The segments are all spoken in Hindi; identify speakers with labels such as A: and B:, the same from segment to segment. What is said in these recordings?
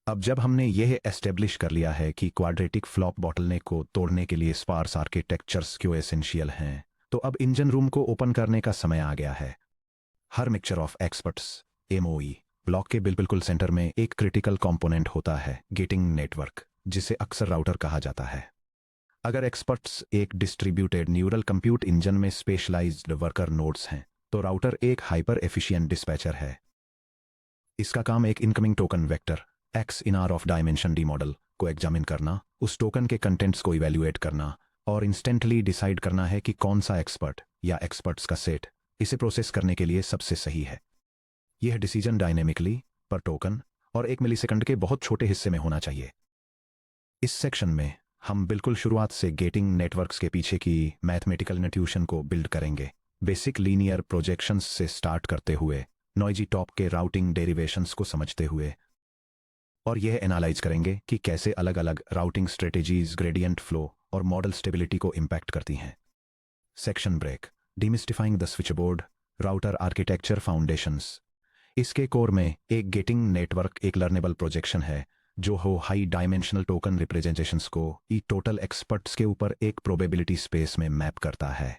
A: अब जब हमने यह एस्टेब्लिश कर लिया है कि क्वाड्रेटिक फ्लॉप बॉटलनेक को तोड़ने के लिए स्पार्स आर्किटेक्चर्स क्यों एसेंशियल हैं, तो अब इंजन रूम को ओपन करने का समय आ गया है। हर mixture of experts MoE block के बिल्कुल सेंटर में एक क्रिटिकल कंपोनेंट होता है, गेटिंग नेटवर्क, जिसे अक्सर राउटर कहा जाता है। अगर एक्सपर्ट्स एक डिस्ट्रीब्यूटेड न्यूरल कंप्यूट इंजन में स्पेशलाइज्ड वर्कर नोड्स हैं, तो राउटर एक हाइपर एफिशिएंट डिस्पैचर है। इसका काम एक incoming token vector x in R of dimension D model को एग्जामिन करना, उस टोकन के कंटेंट्स को इवेल्युएट करना और इंस्टेंटली डिसाइड करना है कि कौन सा एक्सपर्ट या एक्सपर्ट्स का सेट इसे प्रोसेस करने के लिए सबसे सही है। यह डिसीजन डायनेमिकली पर टोकन और 1 मिलीसेकंड के बहुत छोटे हिस्से में होना चाहिए। इस सेक्शन में हम बिल्कुल शुरुआत से गेटिंग नेटवर्क्स के पीछे की मैथमेटिकल नोटेशन को बिल्ड करेंगे, बेसिक लीनियर प्रोजेक्शंस से स्टार्ट करते हुए नॉइजी टॉप के राउटिंग डेरिवेशंस को समझते हुए, और यह एनालाइज करेंगे कि कैसे अलग अलग राउटिंग स्ट्रेटेजीज ग्रेडियंट फ्लो और मॉडल स्टेबिलिटी को इंपैक्ट करती हैं। Section break, demystifying the switchboard router architecture foundations. इसके कोर में एक गेटिंग नेटवर्क एक लर्नेबल प्रोजेक्शन है जो हो हाई डायमेंशनल टोकन रिप्रेजेंटेशंस को ई टोटल एक्सपर्ट्स के ऊपर एक प्रोबेबिलिटी स्पेस में मैप करता है।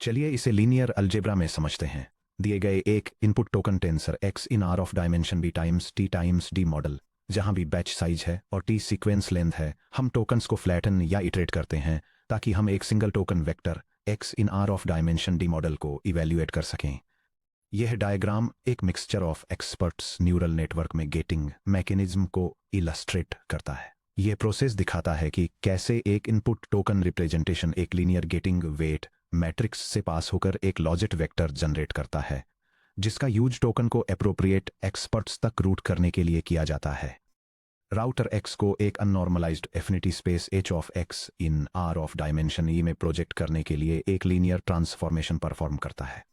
A: चलिए इसे लीनियर अलजेब्रा में समझते हैं। दिए गए एक input token tensor X in R of dimension B times D model, जहां भी बैच साइज है और टी सीक्वेंस लेंथ है, हम टोकन्स को फ्लैटन या इटरेट करते हैं ताकि हम एक single token vector x in R of dimension D model को इवेल्युएट कर सकें। यह डायग्राम एक mixture of experts neural network में गेटिंग मैकेनिज्म को इलस्ट्रेट करता है। यह प्रोसेस दिखाता है कि कैसे एक इनपुट टोकन रिप्रेजेंटेशन एक लीनियर गेटिंग वेट मैट्रिक्स से पास होकर एक लॉजिट वेक्टर जनरेट करता है, जिसका यूज टोकन को एप्रोप्रिएट एक्सपर्ट्स तक रूट करने के लिए किया जाता है। राउटर एक्स को एक unnormalized affinity space H of X in R of dimension E में प्रोजेक्ट करने के लिए एक लीनियर ट्रांसफॉर्मेशन परफॉर्म करता है।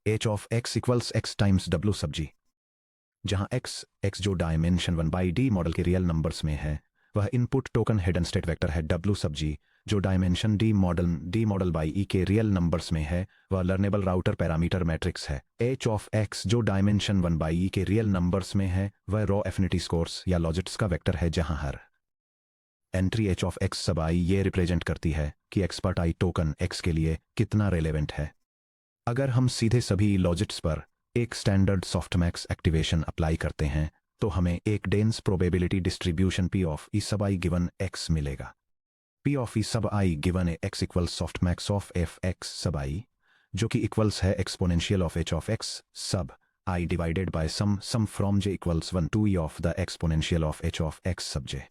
A: H of X equals x times W sub जी, जहां एक्स जो डायमेंशन 1/d मॉडल के रियल नंबर्स में है, वह input token hidden state vector है। डब्ल्यू सब जी जो dimension D model by E के रियल नंबर्स में है, वह लर्नेबल राउटर पैरामीटर मैट्रिक्स है। एच ऑफ एक्स जो डायमेंशन 1/e के रियल नंबर्स में है, वह रॉ एफिनिटी स्कोर्स या लॉजिट्स का वेक्टर है, जहां हर entry H of X sub आई ये रिप्रेजेंट करती है कि एक्सपर्ट आई टोकन एक्स के लिए कितना रेलेवेंट है। अगर हम सीधे सभी लॉजिट्स पर एक स्टैंडर्ड सॉफ्टमैक्स एक्टिवेशन अप्लाई करते हैं, तो हमें एक dense probability distribution P of E sub I given X मिलेगा। P of E sub I given X equals softmax of F X sub I, जो कि इक्वल्स है exponential of H of X sub I divided by sum from J equals 1 to e of the exponential of H of X sub J.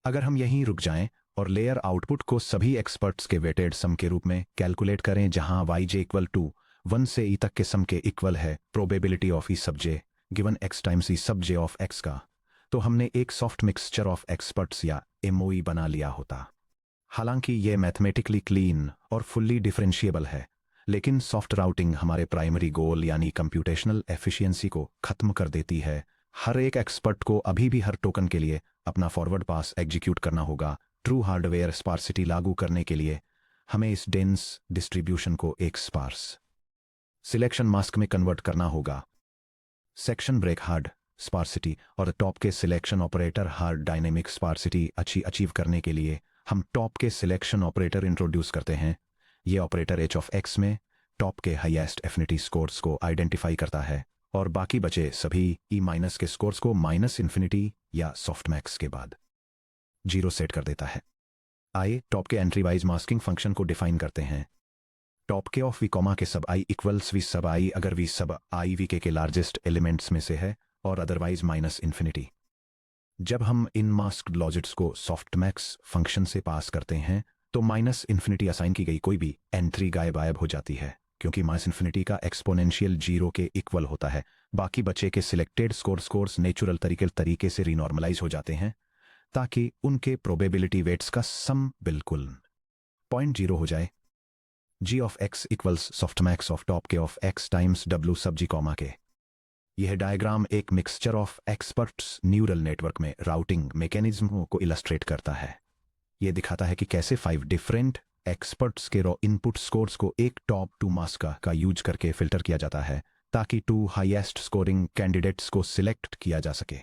A: अगर हम यहीं रुक जाएं और लेयर आउटपुट को सभी एक्सपर्ट्स के वेटेड सम के रूप में कैलकुलेट करें, जहां वाई जे इक्वल टू 1 से ई तक के सम के इक्वल है प्रोबेबिलिटी ऑफ ई सब जे गिवन एक्स टाइम्स ई सब जे ऑफ एक्स का, तो हमने एक सॉफ्ट मिक्सचर ऑफ एक्सपर्ट्स या एमओई बना लिया होता। हालांकि यह मैथमेटिकली क्लीन और फुल्ली डिफरेंशिएबल है, लेकिन सॉफ्ट राउटिंग हमारे प्राइमरी गोल यानी कंप्यूटेशनल एफिशिएंसी को खत्म कर देती है। हर एक एक्सपर्ट को अभी भी हर टोकन के लिए अपना फॉरवर्ड पास एग्जीक्यूट करना होगा। ट्रू हार्डवेयर स्पार्सिटी लागू करने के लिए हमें इस डेंस डिस्ट्रीब्यूशन को एक स्पार्स सिलेक्शन मास्क में कन्वर्ट करना होगा। सेक्शन ब्रेक हार्ड स्पार्सिटी और टॉप के सिलेक्शन ऑपरेटर हार्ड डायनेमिक स्पार्सिटी अच्छी अचीव करने के लिए हम टॉप के सिलेक्शन ऑपरेटर इंट्रोड्यूस करते हैं। ये ऑपरेटर एच ऑफ एक्स में टॉप के हाईएस्ट एफिनिटी स्कोर्स को आइडेंटिफाई करता है और बाकी बचे सभी ई माइनस के स्कोर्स को माइनस इन्फिनिटी या सॉफ्टमैक्स के बाद 0 सेट कर देता है। आइए टॉप के एंट्री वाइज मास्किंग फंक्शन को डिफाइन करते हैं। Top K of we comma के सब आई इक्वल्स वी सब आई अगर वी सब आई वी के लार्जेस्ट एलिमेंट्स में से है और अदरवाइज माइनस इन्फिनिटी। जब हम इन मास्क्ड लॉजिट्स को सॉफ्टमैक्स फंक्शन से पास करते हैं, तो माइनस इन्फिनिटी असाइन की गई कोई भी एंट्री गायब हो जाती है, क्योंकि माइनस इन्फिनिटी का एक्सपोनेंशियल 0 के इक्वल होता है। बाकी बचे के सिलेक्टेड स्कोर्स नेचुरल तरीके से रीनॉर्मलाइज हो जाते हैं, ताकि उनके प्रोबेबिलिटी वेट्स का सम बिल्कुल 0.0 हो जाए। G of X equals softmax of top K of X times W sub G comma K. यह डायग्राम एक mixture of experts neural network में राउटिंग मैकेनिज्म को इलस्ट्रेट करता है। यह दिखाता है कि कैसे 5 डिफरेंट एक्सपर्ट्स के रॉ इनपुट स्कोर्स को एक टॉप 2 मास्क का यूज करके फिल्टर किया जाता है, ताकि 2 हाईएस्ट स्कोरिंग कैंडिडेट्स को सिलेक्ट किया जा सके।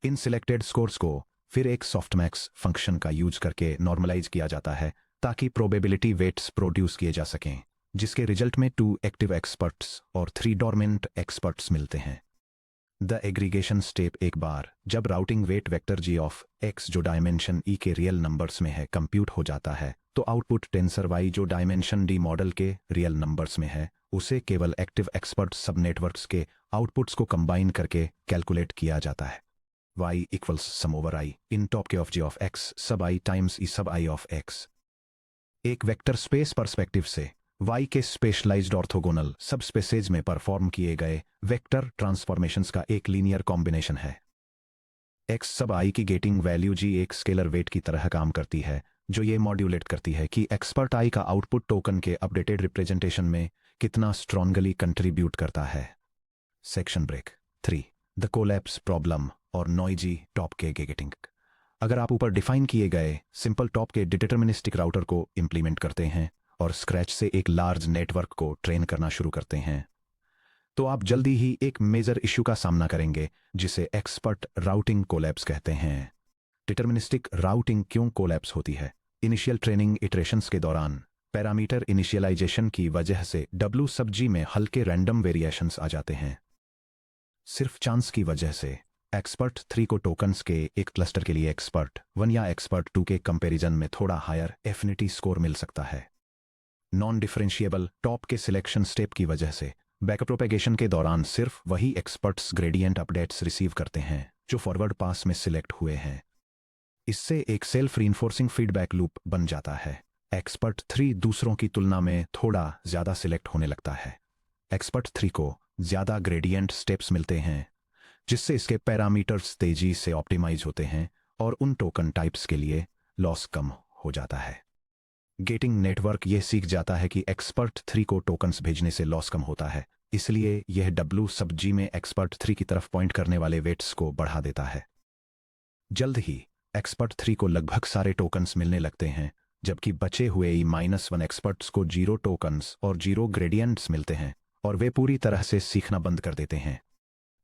A: इन सिलेक्टेड स्कोर्स को फिर एक सॉफ्टमैक्स फंक्शन का यूज करके नॉर्मलाइज किया जाता है ताकि प्रोबेबिलिटी वेट्स प्रोड्यूस किए जा सकें, जिसके रिजल्ट में 2 एक्टिव एक्सपर्ट्स और 3 डोरमेंट एक्सपर्ट्स मिलते हैं। द एग्रीगेशन स्टेप एक बार जब routing weight vector ji of x जो डायमेंशन ई के रियल नंबर्स में है कंप्यूट हो जाता है, तो आउटपुट टेंसर वाई जो डायमेंशन डी मॉडल के रियल नंबर्स में है उसे केवल एक्टिव एक्सपर्ट सब नेटवर्क्स के आउटपुट्स को कंबाइन करके कैलकुलेट किया जाता है। y equals sum over I in top K of G of X sub I times E sub I of X. एक वेक्टर स्पेस पर्सपेक्टिव से y के स्पेशलाइज्ड ऑर्थोगोनल सब स्पेसेज में परफॉर्म किए गए वेक्टर ट्रांसफॉर्मेशंस का एक लीनियर कॉम्बिनेशन है। x सब i की गेटिंग वैल्यू g एक स्केलर वेट की तरह काम करती है जो ये मॉड्यूलेट करती है कि एक्सपर्ट i का आउटपुट टोकन के अपडेटेड रिप्रेजेंटेशन में कितना स्ट्रॉन्गली कंट्रीब्यूट करता है। Section break 3 the collapse problem और नॉइजी टॉप के गेटिंग। अगर आप ऊपर डिफाइन किए गए simple top K deterministic router को इंप्लीमेंट करते हैं और स्क्रैच से एक लार्ज नेटवर्क को ट्रेन करना शुरू करते हैं, तो आप जल्दी ही एक मेजर इश्यू का सामना करेंगे जिसे एक्सपर्ट राउटिंग कोलैप्स कहते हैं। डिटरमिनिस्टिक राउटिंग क्यों कोलैप्स होती है? इनिशियल ट्रेनिंग इटरेशंस के दौरान पैरामीटर इनिशियलाइजेशन की वजह से W सब G में हल्के रैंडम वेरिएशंस आ जाते हैं। सिर्फ चांस की वजह से एक्सपर्ट 3 को टोकन्स के एक क्लस्टर के लिए एक्सपर्ट 1 या एक्सपर्ट 2 के कंपैरिजन में थोड़ा हायर एफिनिटी स्कोर मिल सकता है। नॉन डिफरेंशिएबल टॉप के सिलेक्शन स्टेप की वजह से बैकअप प्रोपेगेशन के दौरान सिर्फ वही एक्सपर्ट्स ग्रेडियंट अपडेट्स रिसीव करते हैं जो फॉरवर्ड पास में सिलेक्ट हुए हैं। इससे एक सेल्फ रीइंफोर्सिंग फीडबैक लूप बन जाता है। एक्सपर्ट 3 दूसरों की तुलना में थोड़ा ज्यादा सिलेक्ट होने लगता है। एक्सपर्ट 3 को ज्यादा ग्रेडियंट स्टेप्स मिलते हैं जिससे इसके पैरामीटर्स तेजी से ऑप्टिमाइज होते हैं और उन टोकन टाइप्स के लिए लॉस कम हो जाता है। गेटिंग नेटवर्क यह सीख जाता है कि एक्सपर्ट 3 को टोकन्स भेजने से लॉस कम होता है, इसलिए यह W सब G में एक्सपर्ट 3 की तरफ पॉइंट करने वाले वेट्स को बढ़ा देता है। जल्द ही एक्सपर्ट 3 को लगभग सारे टोकन्स मिलने लगते हैं जबकि बचे हुए E-1 एक्सपर्ट्स को 0 टोकन्स और 0 ग्रेडियंट्स मिलते हैं और वे पूरी तरह से सीखना बंद कर देते हैं।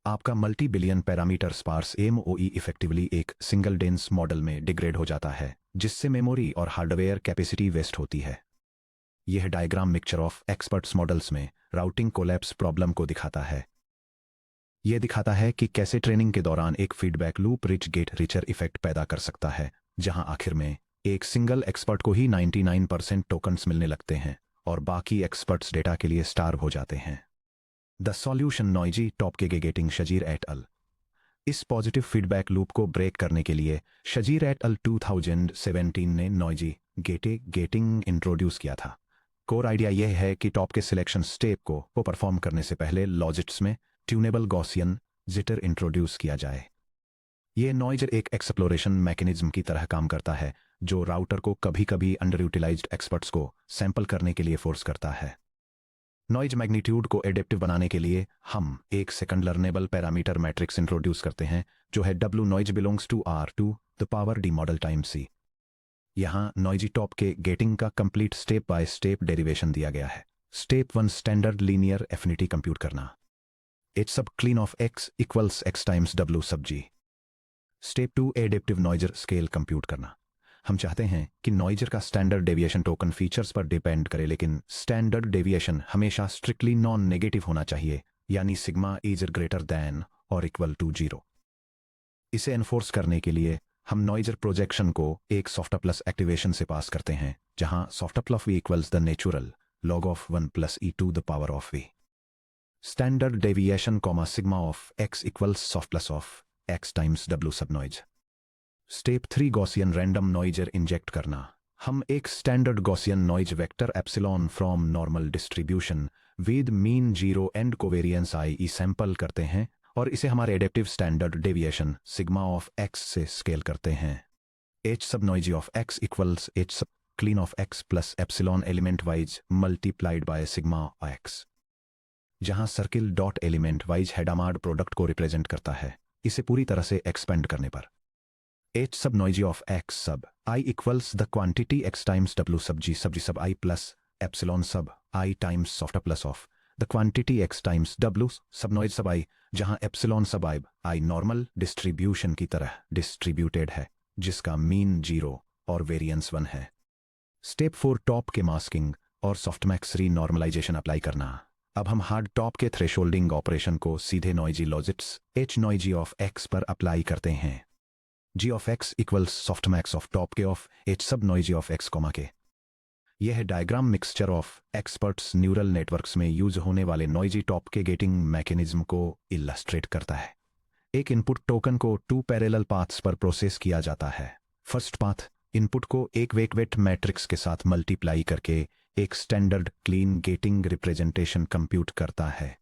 A: आपका multi billion parameter sparse MOE effectively एक सिंगल डेंस मॉडल में डिग्रेड हो जाता है जिससे मेमोरी और हार्डवेयर कैपेसिटी वेस्ट होती है। यह diagram mixture of experts models में राउटिंग कोलैप्स प्रॉब्लम को दिखाता है। यह दिखाता है कि कैसे ट्रेनिंग के दौरान एक feedback loop rich get richer effect पैदा कर सकता है जहां आखिर में एक सिंगल एक्सपर्ट को ही 99% टोकन्स मिलने लगते हैं और बाकी एक्सपर्ट्स डेटा के लिए स्टार्व हो जाते हैं। The solution noisy top K getting शजीर eight अल। इस पॉजिटिव फीडबैक लूप को ब्रेक करने के लिए शजीर एट अल 2017 ने नॉइजी गेटिंग इंट्रोड्यूस किया था। कोर आइडिया यह है कि टॉप के सिलेक्शन स्टेप को परफॉर्म करने से पहले लॉजिट्स में ट्यूनेबल गॉसियन जिटर इंट्रोड्यूस किया जाए। यह नॉइजर एक एक्सप्लोरेशन मैकेनिज्म की तरह काम करता है जो राउटर को कभी कभी अंडर यूटिलाइज्ड एक्सपर्ट्स को सैंपल करने के लिए फोर्स करता है। नॉइज मैग्नीट्यूड को एडेप्टिव बनाने के लिए हम एक second learnable parameter matrix introduce करते हैं जो है W noise belongs to R to the power D model time C। यहां नॉइजी टॉप के गेटिंग का complete step by step derivation दिया गया है। Step 1 standard linear affinity compute करना। H sub clean of x equals x times W sub G। Step 2 adaptive noiser scale compute करना। हम चाहते हैं कि नॉइजर का स्टैंडर्ड डेविएशन टोकन फीचर्स पर डिपेंड करे, लेकिन स्टैंडर्ड डेविएशन हमेशा स्ट्रिक्टली नॉन नेगेटिव होना चाहिए, यानी सिग्मा इज ग्रेटर दैन और इक्वल टू 0। इसे एनफोर्स करने के लिए हम नॉइजर प्रोजेक्शन को एक सॉफ्ट प्लस एक्टिवेशन से पास करते हैं जहां softplus v equals the natural log of 1 plus e to the power of v। Standard deviation sigma of x equals softplus of x times W sub noise. Step 3 Gaussian random noiser inject करना। हम एक standard Gaussian noise vector epsilon from normal distribution with mean 0 and covariance i sample करते हैं और इसे हमारे adaptive standard deviation sigma of x से स्केल करते हैं। h sub noisy of x equals h sub clean of x plus epsilon element wise multiplied by sigma x, जहां circle dot element wise Hadamard product को रिप्रेजेंट करता है। इसे पूरी तरह से एक्सपेंड करने पर h sub noisy of x सब i equals the quantity x times W sub G सब I प्लस एप्सिलॉन सब I times soft plus of the quantity x times w sub noise सब i, जहां एप्सिलॉन सब i नॉर्मल डिस्ट्रीब्यूशन की तरह डिस्ट्रीब्यूटेड है, जिसका मीन 0 और वेरिएंस 1 है। स्टेप 4 टॉप के मास्किंग और सॉफ्टमैक्स री नॉर्मलाइजेशन अप्लाई करना। अब हम hard top K thresholding operation को सीधे noisy logits h noisy of x पर अप्लाई करते हैं। g of x equals softmax of top K of h sub noisy of x comma K. यह diagram mixture of experts neural networks में यूज होने वाले noisy top K gating mechanism को इलस्ट्रेट करता है। एक इनपुट टोकन को 2 पैरेलल पाथ्स पर प्रोसेस किया जाता है। फर्स्ट पाथ इनपुट को एक वेट मैट्रिक्स के साथ मल्टीप्लाई करके एक standard clean getting representation compute करता है।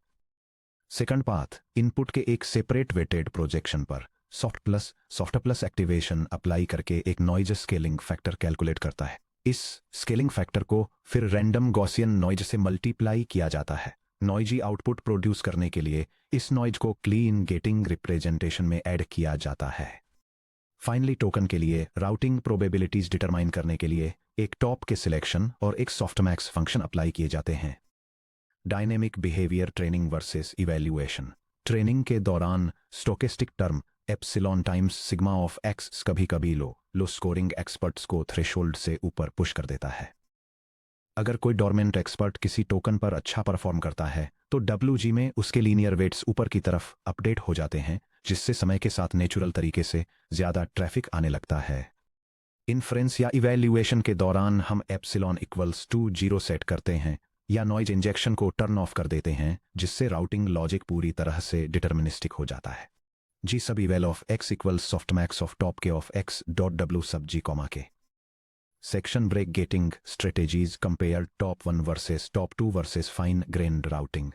A: सेकंड पाथ इनपुट के एक सेपरेट वेटेड प्रोजेक्शन पर सॉफ्ट प्लस एक्टिवेशन अप्लाई करके एक नॉइज स्केलिंग फैक्टर कैलकुलेट करता है। इस स्केलिंग फैक्टर को फिर रैंडम गॉसियन नॉइज से मल्टीप्लाई किया जाता है। नॉइजी आउटपुट प्रोड्यूस करने के लिए इस नॉइज को क्लीन गेटिंग रिप्रेजेंटेशन में ऐड किया जाता है। फाइनली टोकन के लिए राउटिंग प्रोबेबिलिटीज डिटरमाइन करने के लिए एक टॉप के सिलेक्शन और एक सॉफ्टमैक्स फंक्शन अप्लाई किए जाते हैं। Dynamic behaviour training versus evaluation. Training के दौरान stochastic term epsilon times sigma of x कभी कभी लो स्कोरिंग एक्सपर्ट्स को थ्रेशोल्ड से ऊपर पुश कर देता है। अगर कोई डोरमेंट एक्सपर्ट किसी टोकन पर अच्छा परफॉर्म करता है तो WG में उसके लीनियर वेट्स ऊपर की तरफ अपडेट हो जाते हैं, जिससे समय के साथ नेचुरल तरीके से ज्यादा ट्रैफिक आने लगता है। इन्फ्रेंस या इवैल्यूएशन के दौरान हम एप्सिलॉन इक्वल्स टू 0 सेट करते हैं या नॉइज इंजेक्शन को टर्न ऑफ कर देते हैं, जिससे राउटिंग लॉजिक पूरी तरह से डिटर्मिनिस्टिक हो जाता है। g सब इवेल of x equals softmax of top K of x dot w sub g comma K. Section break gating strategies compare top 1 versus top 2 versus fine grained routing.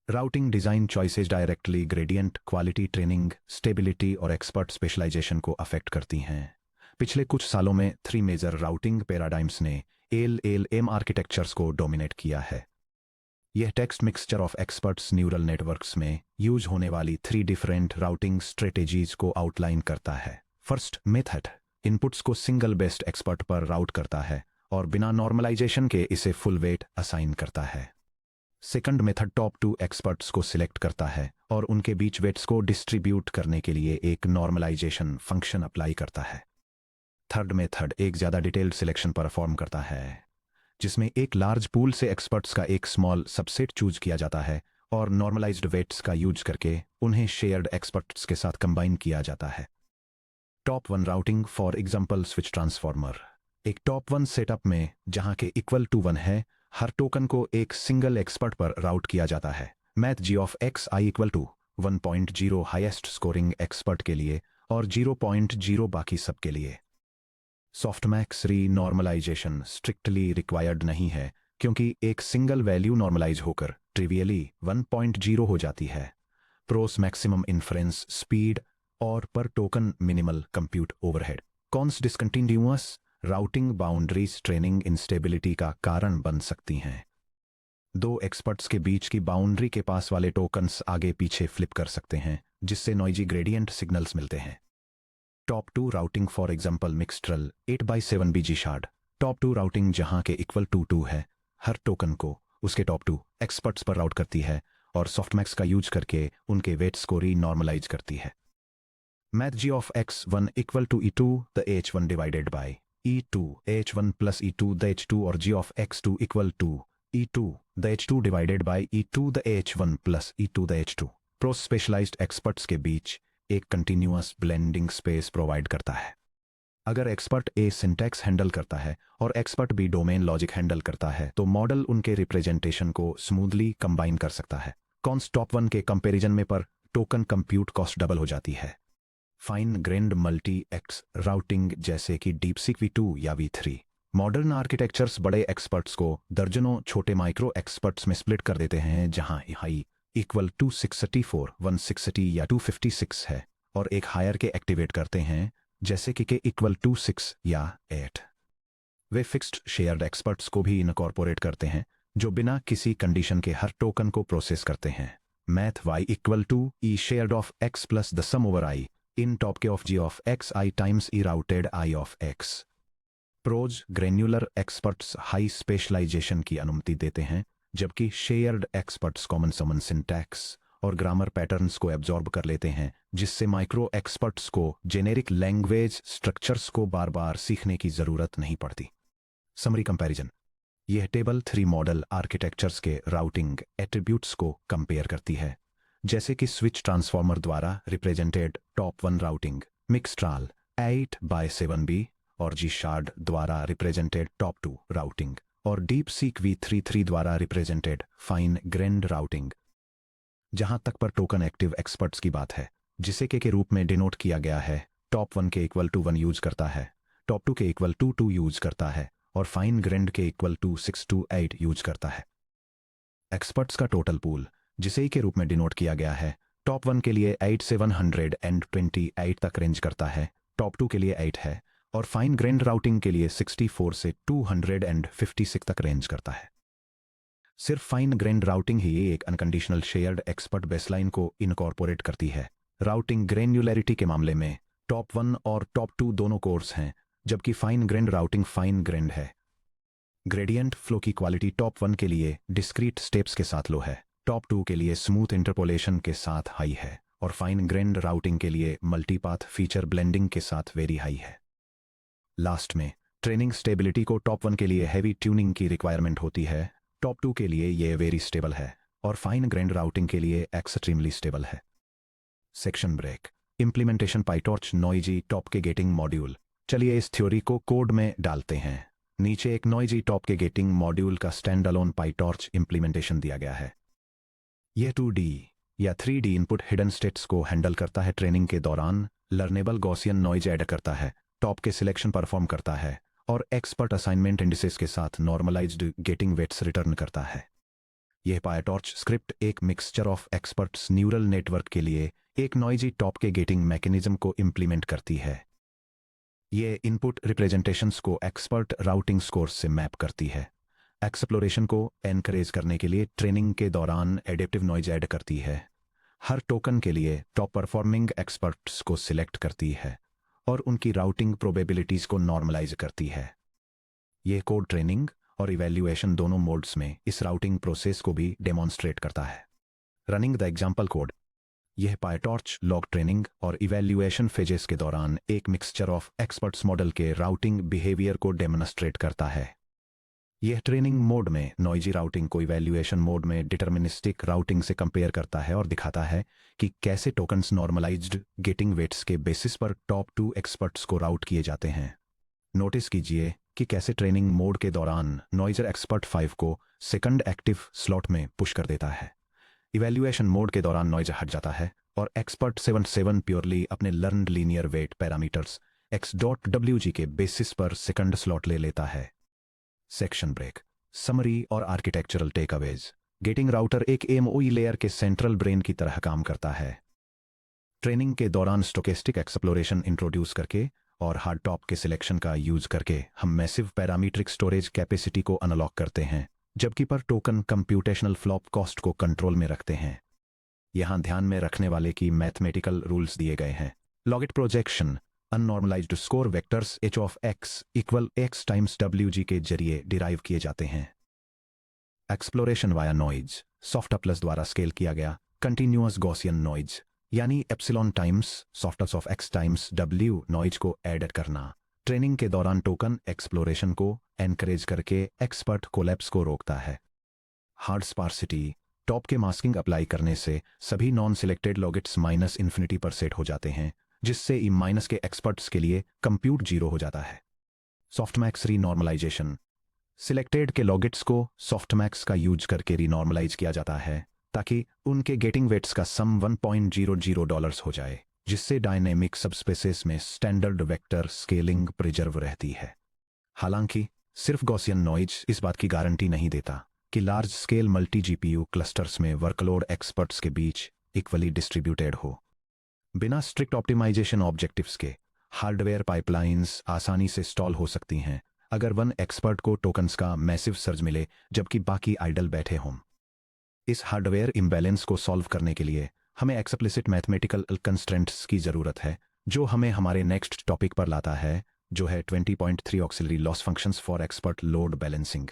A: Routing design choices directly gradient quality training stability और एक्सपर्ट स्पेशलाइजेशन को अफेक्ट करती हैं। पिछले कुछ सालों में 3 मेजर राउटिंग पैराडाइम्स ने LLM आर्किटेक्चर्स को डोमिनेट किया है। यह text mixture of experts neural networks में यूज होने वाली 3 डिफरेंट राउटिंग स्ट्रेटेजीज को आउटलाइन करता है। फर्स्ट मेथड इनपुट्स को सिंगल बेस्ट एक्सपर्ट पर राउट करता है और बिना नॉर्मलाइजेशन के इसे फुल वेट असाइन करता है। सेकंड मेथड टॉप 2 एक्सपर्ट्स को सिलेक्ट करता है और उनके बीच वेट्स को डिस्ट्रीब्यूट करने के लिए एक नॉर्मलाइजेशन फंक्शन अप्लाई करता है। थर्ड मेथड एक ज्यादा डिटेल्ड सिलेक्शन परफॉर्म करता है, जिसमें एक लार्ज पूल से एक्सपर्ट्स का एक स्मॉल सबसेट चूज किया जाता है और नॉर्मलाइज्ड वेट्स का यूज करके उन्हें शेयर्ड एक्सपर्ट्स के साथ कंबाइन किया जाता है। Top 1 routing for example switch transformer. एक टॉप 1 सेटअप में जहां के इक्वल टू 1 है, हर टोकन को एक सिंगल एक्सपर्ट पर राउट किया जाता है। Math g of x i equal to 1.0 highest scoring expert के लिए और 0.0 बाकी सब के लिए। सॉफ्टमैक्स री नॉर्मलाइजेशन स्ट्रिक्टली रिक्वायर्ड नहीं है, क्योंकि एक सिंगल वैल्यू नॉर्मलाइज होकर ट्रिवियली 1.0 हो जाती है। प्रोस मैक्सिमम इन्फ्रेंस स्पीड और पर token minimal compute overhead. Cons discontinuous routing boundaries training instability का कारण बन सकती हैं। 2 एक्सपर्ट्स के बीच की बाउंड्री के पास वाले टोकन्स आगे पीछे फ्लिप कर सकते हैं, जिससे नॉइजी ग्रेडियंट सिग्नल्स मिलते हैं। Top 2 routing for example Mixtral 8x7 BG shard. Top 2 routing जहां के इक्वल टू 2 है, हर टोकन को उसके टॉप 2 एक्सपर्ट्स पर राउट करती है और सॉफ्टमैक्स का यूज करके उनके वेट्स को री नॉर्मलाइज करती है। Math g of x1 equal to e2 the h1 divided by e2 h1 plus e2 the h2 और g of x2 equal to e2 the h2 divided by e2 the h1 plus e2 the h2 pros specialised experts के बीच एक कंटिन्यूअस ब्लेंडिंग स्पेस प्रोवाइड करता है। अगर एक्सपर्ट ए सिंटैक्स हैंडल करता है और expert B domain logic handle करता है, तो मॉडल उनके रिप्रेजेंटेशन को स्मूथली कंबाइन कर सकता है। कॉन्स टॉप 1 के कंपैरिजन में पर टोकन कंप्यूट कॉस्ट डबल हो जाती है। Fine grand multi x routing जैसे कि डीपसीक V2 या V3 मॉडर्न आर्किटेक्चर्स बड़े एक्सपर्ट्स को दर्जनों छोटे माइक्रो एक्सपर्ट्स में स्प्लिट कर देते हैं, जहां हाई इक्वल टू 664 160 या 256 है और एक हायर के एक्टिवेट करते हैं, जैसे कि के इक्वल टू 6 या 8। वे फिक्स्ड शेयर्ड एक्सपर्ट्स को भी इनकॉर्पोरेट करते हैं, जो बिना किसी कंडीशन के हर टोकन को प्रोसेस करते हैं। Math y equal to e shared of x plus the sum over i in top K of g of x i times e routed i of x। Pros granular experts high specialization की अनुमति देते हैं, जबकि शेयर्ड एक्सपर्ट्स कॉमन समन सिंटैक्स और ग्रामर पैटर्न्स को एब्जॉर्ब कर लेते हैं, जिससे माइक्रो एक्सपर्ट्स को जेनेरिक लैंग्वेज स्ट्रक्चर्स को बार बार सीखने की जरूरत नहीं पड़ती। समरी कंपैरिजन, यह टेबल 3 मॉडल आर्किटेक्चर्स के राउटिंग एट्रीब्यूट्स को कंपेयर करती है, जैसे कि स्विच ट्रांसफॉर्मर द्वारा रिप्रेजेंटेड टॉप 1 राउटिंग, मिक्सट्राल 8x7b और जी शार्ड द्वारा रिप्रेजेंटेड टॉप 2 राउटिंग, और डीप सीक v33 द्वारा रिप्रेजेंटेड फाइन ग्रेन्ड राउटिंग। जहां तक पर टोकन एक्टिव एक्सपर्ट्स की बात है, जिसे के रूप में डिनोट किया गया है, टॉप 1 के इक्वल टू 1 यूज करता है, टॉप 2 के इक्वल टू 2 यूज करता है और फाइन ग्रेन्ड के इक्वल टू 6 to 8 यूज करता है। एक्सपर्ट्स का टोटल पूल, जिसे के रूप में डिनोट किया गया है, टॉप 1 के लिए 8 से 128 तक रेंज करता है, टॉप 2 के लिए 8 है और फाइन ग्रेन्ड राउटिंग के लिए 64 से 256 तक रेंज करता है। सिर्फ फाइन ग्रेन्ड राउटिंग ही एक अनकंडीशनल शेयर्ड एक्सपर्ट बेसलाइन को इनकॉर्पोरेट करती है। राउटिंग ग्रेन्युलैरिटी के मामले में टॉप 1 और टॉप 2 दोनों कोर्स हैं, जबकि fine grained routing fine grand है। ग्रेडियंट फ्लो की क्वालिटी टॉप 1 के लिए डिस्क्रीट स्टेप्स के साथ लो है, टॉप 2 के लिए स्मूथ इंटरपोलेशन के साथ हाई है और फाइन ग्रेन्ड राउटिंग के लिए मल्टीपाथ फीचर ब्लेंडिंग के साथ वेरी हाई है। लास्ट में ट्रेनिंग स्टेबिलिटी को टॉप 1 के लिए हैवी ट्यूनिंग की रिक्वायरमेंट होती है, टॉप 2 के लिए ये वेरी स्टेबल है और फाइन ग्रेन्ड राउटिंग के लिए एक्सट्रीमली स्टेबल है। Section break, implementation PyTorch noisy top K gating module. चलिए इस थ्योरी को कोड में डालते हैं। नीचे एक noisy top K gating module का स्टैंड अलोन पाइटॉर्च इंप्लीमेंटेशन दिया गया है। यह 2D या 3D इनपुट हिडन स्टेट्स को हैंडल करता है, ट्रेनिंग के दौरान लर्नेबल गॉसियन नॉइज ऐड करता है, टॉप के सिलेक्शन परफॉर्म करता है और एक्सपर्ट असाइनमेंट इंडिसेस के साथ नॉर्मलाइज्ड गेटिंग वेट्स रिटर्न करता है। यह पायटॉर्च स्क्रिप्ट एक mixture of experts neural network के लिए एक noisy top K gating mechanism को इंप्लीमेंट करती है। यह इनपुट रिप्रेजेंटेशंस को एक्सपर्ट राउटिंग स्कोर्स से मैप करती है, एक्सप्लोरेशन को एनकरेज करने के लिए ट्रेनिंग के दौरान एडेप्टिव नॉइज ऐड करती है, हर टोकन के लिए टॉप परफॉर्मिंग एक्सपर्ट्स को सिलेक्ट करती है और उनकी राउटिंग प्रोबेबिलिटीज को नॉर्मलाइज करती है। यह कोड ट्रेनिंग और इवैल्यूएशन दोनों मोड्स में इस राउटिंग प्रोसेस को भी डेमोन्स्ट्रेट करता है। रनिंग द एग्जाम्पल कोड, यह पायटॉर्च लॉग ट्रेनिंग और इवैल्यूएशन फेजेस के दौरान एक मिक्सचर ऑफ एक्सपर्ट्स मॉडल के राउटिंग बिहेवियर को डेमोन्स्ट्रेट करता है। यह ट्रेनिंग मोड में नॉइजी राउटिंग को इवैल्यूएशन मोड में डिटर्मिनिस्टिक राउटिंग से कंपेयर करता है और दिखाता है कि कैसे टोकन्स नॉर्मलाइज्ड गेटिंग वेट्स के बेसिस पर टॉप 2 एक्सपर्ट्स को राउट किए जाते हैं। नोटिस कीजिए कि कैसे ट्रेनिंग मोड के दौरान नॉइजर एक्सपर्ट 5 को सेकंड एक्टिव स्लॉट में पुश कर देता है। इवैल्यूएशन मोड के दौरान नॉइजर हट जाता है और एक्सपर्ट 7 प्योरली अपने learned linear weight parameters x.wg के बेसिस पर सेकंड स्लॉट ले लेता है। सेक्शन ब्रेक, समरी और आर्किटेक्चरल टेकअवेज। गेटिंग राउटर एक एमओई लेयर के सेंट्रल ब्रेन की तरह काम करता है। ट्रेनिंग के दौरान स्टोकेस्टिक एक्सप्लोरेशन इंट्रोड्यूस करके और हार्ड टॉप के सिलेक्शन का यूज करके हम मैसिव पैरामीट्रिक स्टोरेज कैपेसिटी को अनलॉक करते हैं, जबकि पर टोकन कंप्यूटेशनल फ्लॉप कॉस्ट को कंट्रोल में रखते हैं। यहां ध्यान में रखने वाले की मैथमेटिकल रूल्स दिए गए हैं। Logit projection unnormalized score vectors h of x equal x times wg के जरिए डिराइव किए जाते हैं। Exploration via noise softplus द्वारा स्केल किया गया कंटिन्यूअस गॉसियन नॉइज, यानी epsilon times softplus of x times w noise को ऐड करना ट्रेनिंग के दौरान टोकन एक्सप्लोरेशन को एनकरेज करके एक्सपर्ट कोलैप्स को रोकता है। Hard sparsity top K masking apply करने से सभी नॉन सिलेक्टेड लॉगिट्स -∞ पर सेट हो जाते हैं, जिससे ई माइनस के एक्सपर्ट्स के लिए कंप्यूट 0 हो जाता है। सॉफ्टमैक्स रीनॉर्मलाइजेशन सिलेक्टेड के लॉगिट्स को सॉफ्टमैक्स का यूज करके रीनॉर्मलाइज किया जाता है ताकि उनके गेटिंग वेट्स का सम $1.00 हो जाए, जिससे डायनेमिक सबस्पेसेस में स्टैंडर्ड वेक्टर स्केलिंग प्रिजर्व रहती है। हालांकि सिर्फ गॉसियन नॉइज इस बात की गारंटी नहीं देता कि large scale multi GPU clusters में वर्कलोड एक्सपर्ट्स के बीच इक्वली डिस्ट्रीब्यूटेड हो। बिना स्ट्रिक्ट ऑप्टिमाइजेशन ऑब्जेक्टिव्स के हार्डवेयर पाइपलाइंस आसानी से स्टॉल हो सकती हैं अगर वन एक्सपर्ट को टोकन्स का मैसिव सर्ज मिले जबकि बाकी आइडल बैठे हों। इस हार्डवेयर इम्बैलेंस को सॉल्व करने के लिए हमें एक्सप्लिसिट मैथमेटिकल कंस्ट्रेंट्स की ज़रूरत है, जो हमें हमारे नेक्स्ट टॉपिक पर लाता है, जो है 20.3 auxiliary loss functions for expert load balancing.